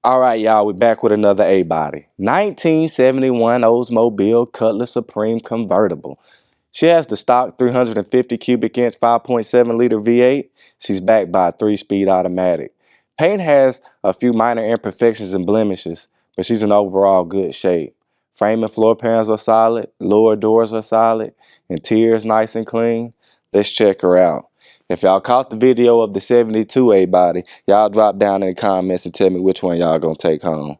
All right, y'all, we're back with another A-body. 1971 Oldsmobile Cutlass Supreme Convertible. She has the stock 350 cubic inch 5.7 liter V8. She's backed by a 3-speed automatic. Paint has a few minor imperfections and blemishes, but she's in overall good shape. Frame and floor pans are solid, lower doors are solid, interior is nice and clean. Let's check her out. If y'all caught the video of the 72 A-body, y'all drop down in the comments and tell me which one y'all gonna take home.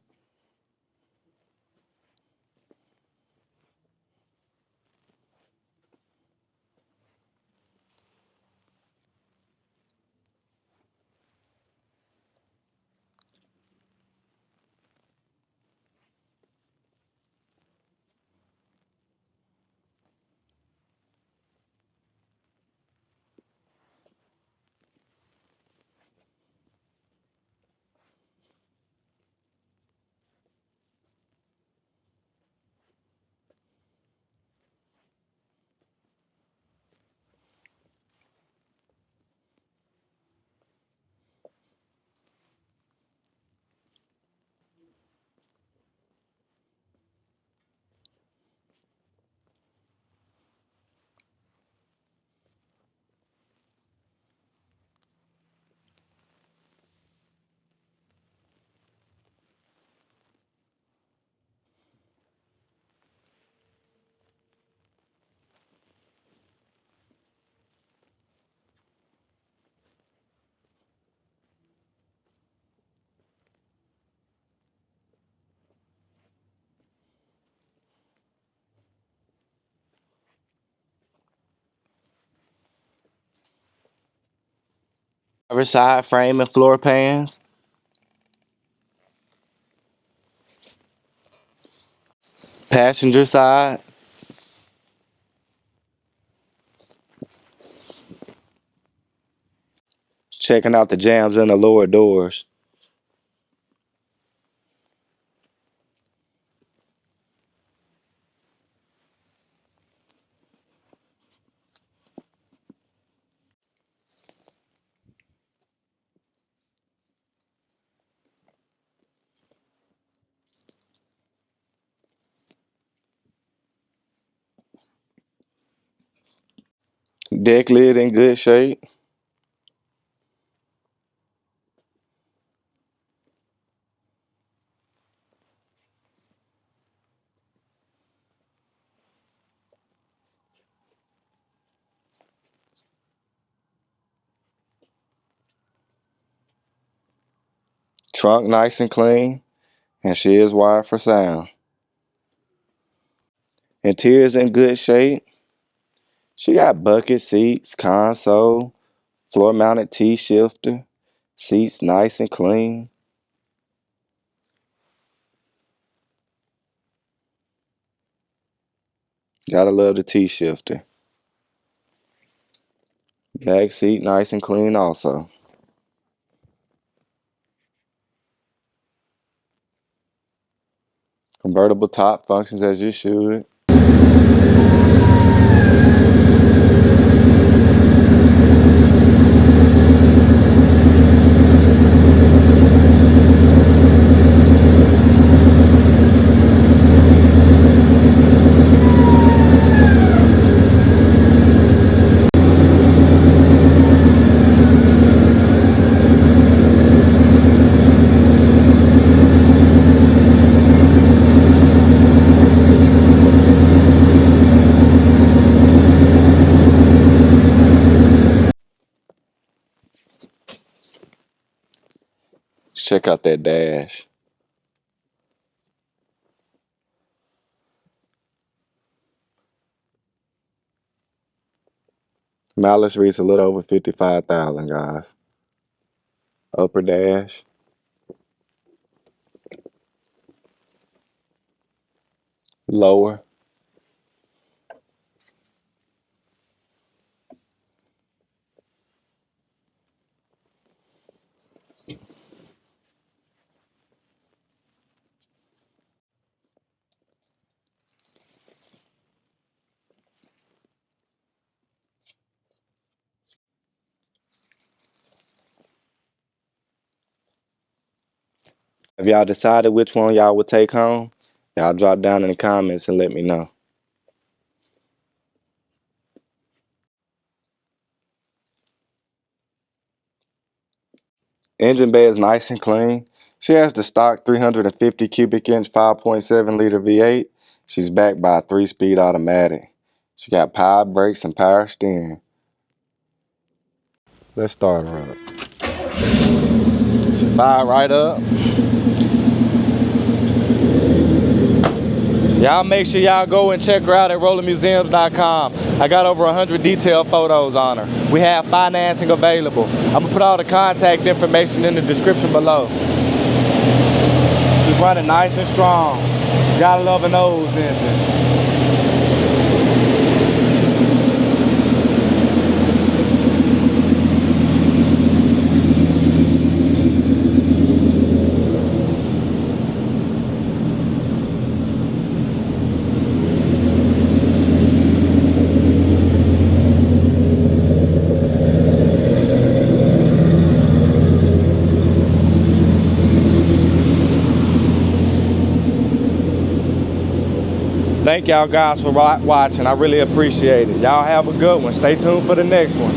Driver's side frame and floor pans. Passenger side. Checking out the jambs in the lower doors. Deck lid in good shape. Trunk nice and clean. And she is wired for sound. Interior's in good shape. She got bucket seats, console, floor mounted T-shifter. Seats nice and clean. Gotta love the T-shifter. Back seat nice and clean also. Convertible top functions as you should. Let's check out that dash. Mileage reads a little over 55,000, guys. Upper dash. Lower. If y'all decided which one y'all would take home, y'all drop down in the comments and let me know. Engine bay is nice and clean. She has the stock 350 cubic inch 5.7 liter V8. She's backed by a 3-speed automatic. She got power brakes and power steering. Let's start her up. She fired right up. Y'all make sure y'all go and check her out at rollermuseums.com. I got over 100 detailed photos on her. We have financing available. I'm gonna put all the contact information in the description below. She's running nice and strong. Gotta love an Olds engine. Thank y'all guys for watching. I really appreciate it. Y'all have a good one. Stay tuned for the next one.